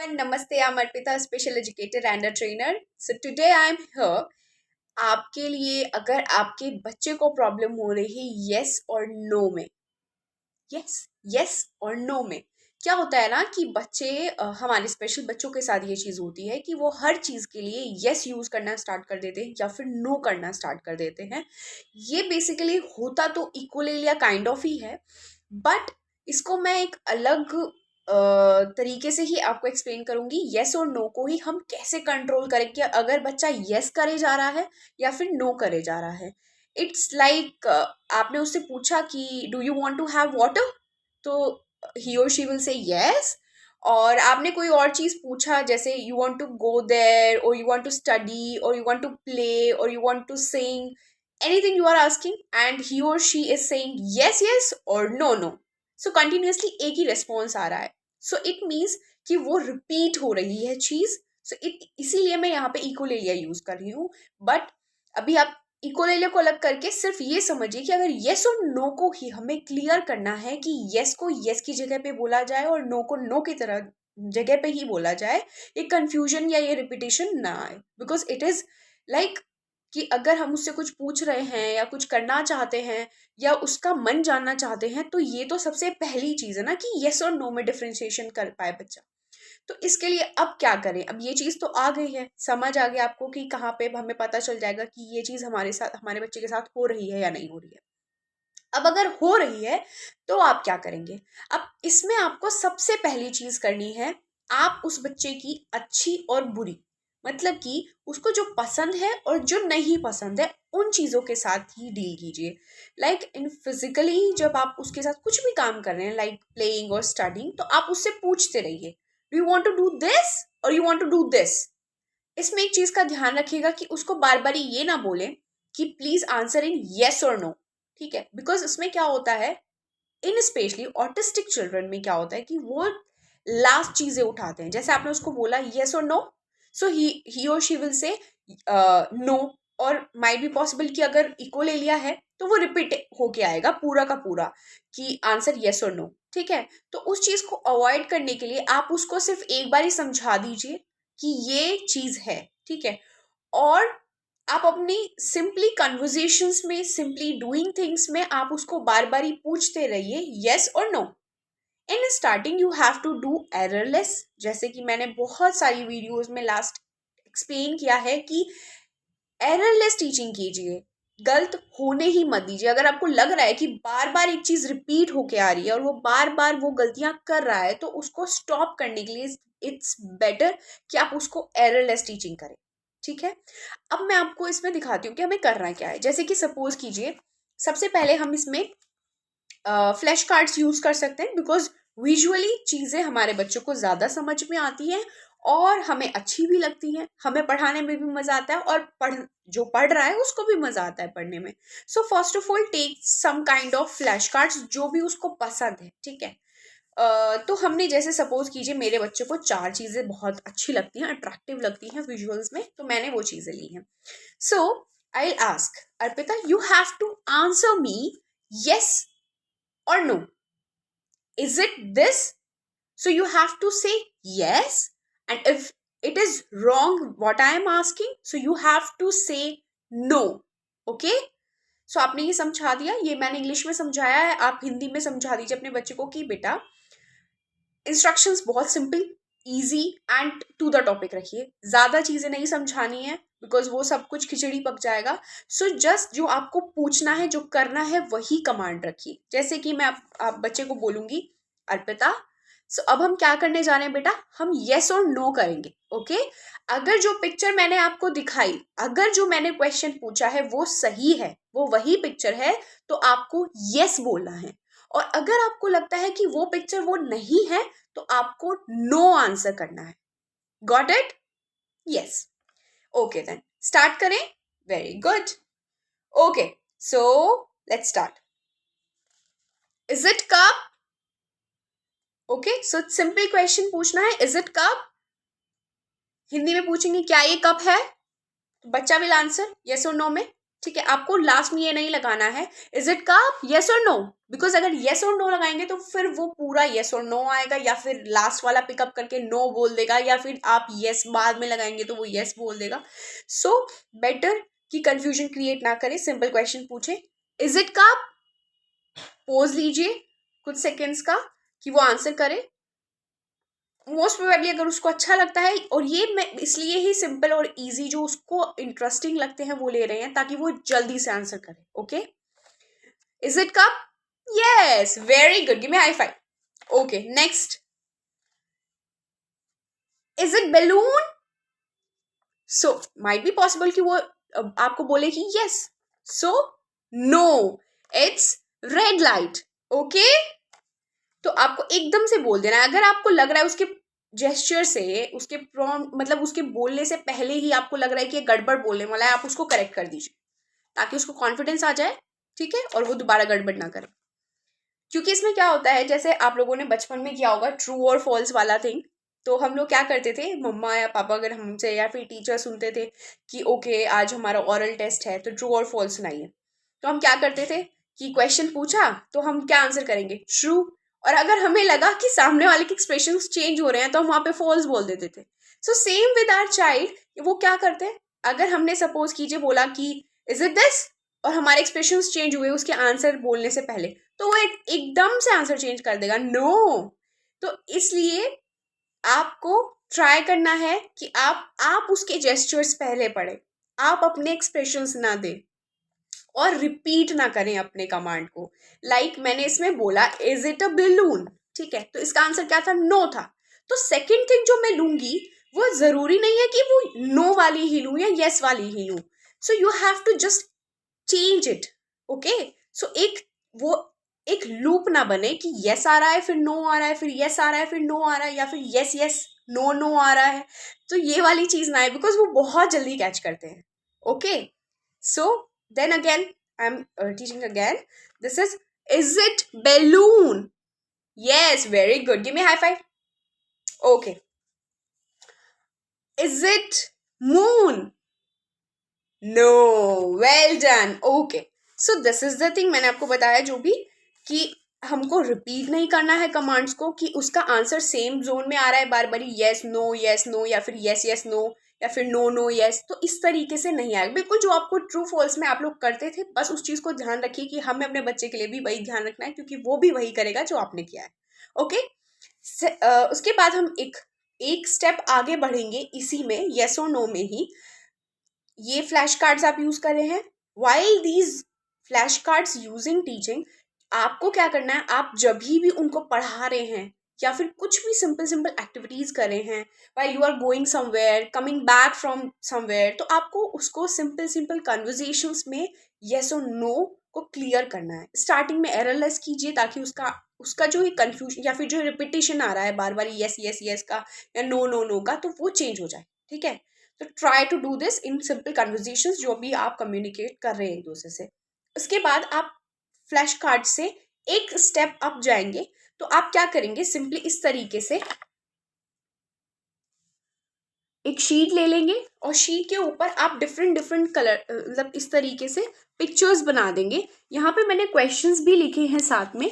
everyone. Namaste. I'm Arpita, special educator and a trainer. So today I'm here. आपके लिए अगर आपके बच्चे को प्रॉब्लम हो रही है यस और नो में, यस और नो में क्या होता है ना कि बच्चे हमारे स्पेशल बच्चों के साथ ये चीज़ होती है कि वो हर चीज़ के लिए यस यूज़ करना स्टार्ट कर देते हैं या फिर नो करना स्टार्ट कर देते हैं। ये बेसिकली होता तो इक्वली या काइंड ऑफ ही है, बट इसको मैं एक अलग तरीके से ही आपको एक्सप्लेन करूंगी। यस और नो को ही हम कैसे कंट्रोल करें कि अगर बच्चा यस करे जा रहा है या फिर नो करे जा रहा है। इट्स लाइक आपने उससे पूछा कि do you want to have water, तो ही और शी विल से यस। और आपने कोई और चीज पूछा जैसे you want to go there और यू वांट टू स्टडी और यू वांट टू प्ले और you want to sing, anything you are asking and he और she is saying yes yes और नो नो। सो कंटिन्यूअसली एक ही response आ रहा है। So it means कि वो रिपीट हो रही है चीज। सो इसीलिए मैं यहाँ पे इकोलेलिया यूज कर रही हूँ। बट अभी आप इकोलेलिया को अलग करके सिर्फ ये समझिए कि अगर यस और नो को ही हमें क्लियर करना है कि यस को यस की जगह पे बोला जाए और नो को नो की तरह जगह पे ही बोला जाए, ये कंफ्यूजन या ये रिपीटेशन ना आए। बिकॉज इट इज लाइक कि अगर हम उससे कुछ पूछ रहे हैं या कुछ करना चाहते हैं या उसका मन जानना चाहते हैं, तो ये तो सबसे पहली चीज है ना कि यस और नो में डिफरेंशिएशन कर पाए बच्चा। तो इसके लिए अब क्या करें? अब ये चीज तो आ गई है, समझ आ गया आपको कि कहाँ पे हमें पता चल जाएगा कि ये चीज हमारे साथ, हमारे बच्चे के साथ हो रही है या नहीं हो रही है। अब अगर हो रही है तो आप क्या करेंगे? अब इसमें आपको सबसे पहली चीज करनी है, आप उस बच्चे की अच्छी और बुरी, मतलब कि उसको जो पसंद है और जो नहीं पसंद है उन चीजों के साथ ही डील कीजिए। लाइक इन फिजिकली जब आप उसके साथ कुछ भी काम कर रहे हैं लाइक प्लेइंग और स्टडिंग, तो आप उससे पूछते रहिए do you want to do this और you want to do this. इसमें एक चीज का ध्यान रखिएगा कि उसको बार बार ये ना बोले कि प्लीज आंसर इन येस और नो, ठीक है? बिकॉज इसमें क्या होता है, इन स्पेशली ऑटिस्टिक चिल्ड्रन में क्या होता है कि वो लास्ट चीजें उठाते हैं। जैसे आपने उसको बोला येस और नो, सो ही और शी विल से नो, और माइट बी पॉसिबल कि अगर इको ले लिया है तो वो रिपीट होके आएगा पूरा का पूरा कि आंसर येस और नो, ठीक है? तो उस चीज को अवॉइड करने के लिए आप उसको सिर्फ एक बार ही समझा दीजिए कि ये चीज है, ठीक है? और आप अपनी सिंपली कन्वर्जेशंस में, सिंपली डूइंग थिंग्स में आप उसको बार बार ही पूछते रहिए यस और no. In starting you have to do errorless, जैसे कि मैंने बहुत सारी वीडियोस में लास्ट एक्सप्लेन किया है कि एररलेस टीचिंग कीजिए, गलत होने ही मत दीजिए। अगर आपको लग रहा है कि बार बार एक चीज रिपीट होके आ रही है और वो बार बार वो गलतियां कर रहा है, तो उसको स्टॉप करने के लिए इट्स बेटर कि आप उसको एररलेस टीचिंग करें, ठीक है? अब मैं आपको इसमें दिखाती हूँ कि हमें करना क्या है। जैसे कि सपोज कीजिए, सबसे पहले हम इसमें फ्लैश कार्ड्स यूज कर सकते हैं, बिकॉज विजुअली चीजें हमारे बच्चों को ज्यादा समझ में आती हैं और हमें अच्छी भी लगती हैं, हमें पढ़ाने में भी मजा आता है और जो पढ़ रहा है उसको भी मजा आता है पढ़ने में। So first of all take some kind of flash cards जो भी उसको पसंद है, ठीक है? तो हमने जैसे सपोज कीजिए मेरे बच्चे को 4 चीजें बहुत अच्छी लगती हैं, अट्रैक्टिव लगती हैं विजुअल्स में, तो मैंने वो चीजें ली हैं। So I ask Arpita, you have to answer me yes or no. Is it this? So you have to say yes, and if it is wrong what I am asking, so you have to say no. Okay? सो आपने ये समझा दिया, ये मैंने English में समझाया है, आप हिंदी में समझा दीजिए अपने बच्चे को कि बेटा इंस्ट्रक्शंस बहुत simple, easy and to the topic रखिए, ज्यादा चीजें नहीं समझानी है बिकॉज वो सब कुछ खिचड़ी पक जाएगा। सो जस्ट जो आपको पूछना है, जो करना है, वही कमांड रखिए। जैसे कि मैं आप बच्चे को बोलूंगी अर्पिता, सो अब हम क्या करने जा रहे हैं बेटा, हम येस और नो करेंगे, ओके? अगर जो पिक्चर मैंने आपको दिखाई, अगर जो मैंने क्वेश्चन पूछा है वो सही है, वो वही पिक्चर है, तो आपको येस बोलना है। और अगर आपको लगता है कि वो पिक्चर वो नहीं है, तो आपको नो आंसर करना है। Got it? Yes. Okay then start करें। Very good. Okay, so let's start. Is it cup? Okay, so simple question पूछना है, इज इट कप? हिंदी में पूछेंगे क्या ये कप है, तो बच्चा विल आंसर यस और नो में। ठीक है, आपको लास्ट में ये नहीं लगाना है इज इट कप, येस और नो, बिकॉज अगर येस और नो लगाएंगे तो फिर वो पूरा येस और नो आएगा, या फिर लास्ट वाला पिकअप करके नो बोल देगा, या फिर आप येस बाद में लगाएंगे तो वो येस बोल देगा. सो बेटर कि कंफ्यूजन क्रिएट ना करें, सिंपल क्वेश्चन पूछे, इज इट कप, पोज लीजिए कुछ सेकेंड्स का कि वो आंसर करे. मोस्ट प्रोबेबली अगर उसको अच्छा लगता है, और ये मैं इसलिए ही सिंपल और इजी जो उसको इंटरेस्टिंग लगते हैं वो ले रहे हैं ताकि वो जल्दी से आंसर करे. Okay, is it cup, yes, very good, give me high five. Okay, next, is it balloon. So might be possible कि वो आपको बोले कि yes, so no, it's red light. Okay, तो आपको एकदम से बोल देना है. अगर आपको लग रहा है उसके जेस्चर से, उसके प्रॉम्प्ट मतलब उसके बोलने से पहले ही आपको लग रहा है कि ये गड़बड़ बोलने वाला है, आप उसको करेक्ट कर दीजिए ताकि उसको कॉन्फिडेंस आ जाए. ठीक है, और वो दोबारा गड़बड़ ना करे. क्योंकि इसमें क्या होता है, जैसे आप लोगों ने बचपन में किया होगा ट्रू और फॉल्स वाला थिंग, तो हम लोग क्या करते थे, मम्मा या पापा अगर हमसे या फिर टीचर सुनते थे कि ओके आज हमारा ओरल टेस्ट है तो ट्रू और फॉल्स सुनाइए, तो हम क्या करते थे कि क्वेश्चन पूछा तो हम क्या आंसर करेंगे, ट्रू. और अगर हमें लगा कि सामने वाले के एक्सप्रेशन चेंज हो रहे हैं तो हम वहां पे फॉल्स बोल देते थे. So same with our child, वो क्या करते हैं, अगर हमने सपोज कीजिए बोला कि इज इट दिस, और हमारे एक्सप्रेशन चेंज हुए उसके आंसर बोलने से पहले, तो वो एकदम से आंसर चेंज कर देगा, नो. तो इसलिए आपको ट्राई करना है कि आप उसके जेस्चर्स पहले पढ़े, आप अपने एक्सप्रेशंस ना दें और रिपीट ना करें अपने कमांड को. लाइक मैंने इसमें बोला इज इट अ बैलून, ठीक है, तो इसका आंसर क्या था, नो था. तो सेकंड थिंग जो मैं लूंगी वो जरूरी नहीं है कि वो नो वाली ही लूं या यस वाली ही लूं. So you have to just change it. Okay, so वो एक लूप ना बने कि यस आ रहा है फिर नो आ रहा है, फिर यस आ रहा है फिर नो आ रहा है, या फिर यस यस नो नो आ रहा है. तो ये वाली चीज ना है, बिकॉज वो बहुत जल्दी कैच करते हैं. Okay, so then again I'm teaching again. This is it balloon, yes, very good, give me a high five. Okay, is it moon, no, well done. Okay, so this is the thing मैंने आपको बताया जो भी, कि हमको repeat नहीं करना है कमांड्स को कि उसका आंसर सेम जोन में आ रहा है बार बार, येस नो या फिर येस येस नो या फिर नो नो येस, तो इस तरीके से नहीं आएगा. बिल्कुल जो आपको ट्रू फॉल्स में आप लोग करते थे, बस उस चीज़ को ध्यान रखिए कि हमें अपने बच्चे के लिए भी वही ध्यान रखना है क्योंकि वो भी वही करेगा जो आपने किया है. ओके, उसके बाद हम एक स्टेप आगे बढ़ेंगे इसी में, येस और नो में ही. ये फ्लैश कार्ड्स आप यूज कर रहे हैं, while these flash cards using teaching, आपको क्या करना है, आप जब भी उनको पढ़ा रहे हैं या फिर कुछ भी सिंपल सिंपल एक्टिविटीज कर रहे हैं, while you are going somewhere coming back from somewhere, तो आपको उसको सिंपल सिंपल कन्वर्जेशंस में येस और नो को क्लियर करना है. स्टार्टिंग में एररलेस कीजिए ताकि उसका उसका जो कंफ्यूजन या फिर जो रिपीटेशन आ रहा है बार बार यस यस यस का या नो नो नो का, तो वो चेंज हो जाए. ठीक है, तो try to do this in simple conversations जो भी आप कम्युनिकेट कर रहे हैं एक दूसरे से. उसके बाद आप फ्लैश कार्ड से एक स्टेप अप जाएंगे, तो आप क्या करेंगे, सिंपली इस तरीके से एक शीट ले लेंगे और शीट के ऊपर आप डिफरेंट डिफरेंट कलर मतलब इस तरीके से पिक्चर्स बना देंगे. यहाँ पे मैंने क्वेश्चंस भी लिखे हैं साथ में.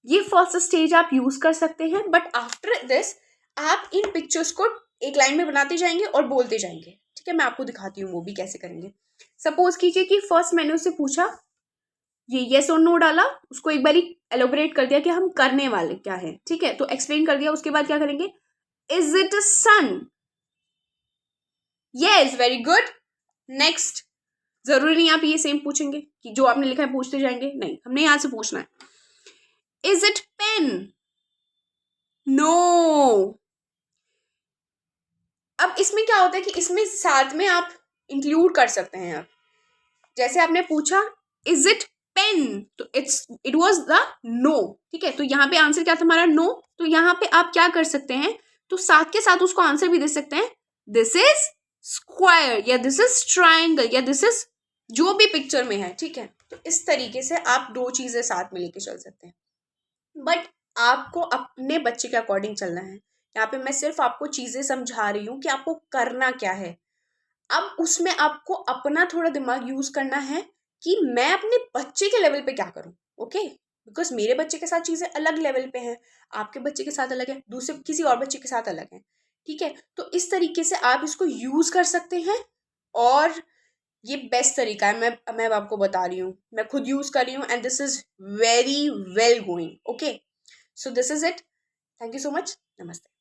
ये फर्स्ट स्टेज आप यूज कर सकते हैं, बट आफ्टर दिस आप इन पिक्चर्स को एक लाइन में बनाते जाएंगे और बोलते जाएंगे. ठीक है, मैं आपको दिखाती हूँ वो भी कैसे करेंगे. सपोज कीजिए कि फर्स्ट मैंने उससे पूछा, ये येस और नो डाला, उसको एक बार एलोबरेट कर दिया कि हम करने वाले क्या है. ठीक है, तो एक्सप्लेन कर दिया. उसके बाद क्या करेंगे, is it a sun, yes, very good. Next, जरूरी नहीं आप ये सेम पूछेंगे कि जो आपने लिखा है पूछते जाएंगे, नहीं, हमने यहां से पूछना है. Is it pen, no. अब इसमें क्या होता है कि इसमें साथ में आप इंक्लूड कर सकते हैं. आप जैसे आपने पूछा इज इट पेन, तो इट वाज द नो. ठीक है, तो यहाँ पे आंसर क्या था हमारा, नो. तो यहाँ पे आप क्या कर सकते हैं, तो साथ के साथ उसको आंसर भी दे सकते हैं, दिस इज स्क्वायर या दिस इज ट्राइंगल या दिस इज जो भी पिक्चर में है. ठीक है, तो इस तरीके से आप दो चीजें साथ में लेके चल सकते हैं, बट आपको अपने बच्चे के अकॉर्डिंग चलना है. यहाँ पे मैं सिर्फ आपको चीजें समझा रही हूँ कि आपको करना क्या है. अब उसमें आपको अपना थोड़ा दिमाग यूज करना है कि मैं अपने बच्चे के लेवल पे क्या करूं, ओके? बिकॉज मेरे बच्चे के साथ चीजें अलग लेवल पे हैं, आपके बच्चे के साथ अलग है, दूसरे किसी और बच्चे के साथ अलग है, ठीक है? तो इस तरीके से आप इसको यूज कर सकते हैं और ये बेस्ट तरीका है। मैं आपको बता रही हूँ, मैं खुद यूज कर रही हूँ and this is very well going, okay? So this is it. Thank you so much. नमस्ते।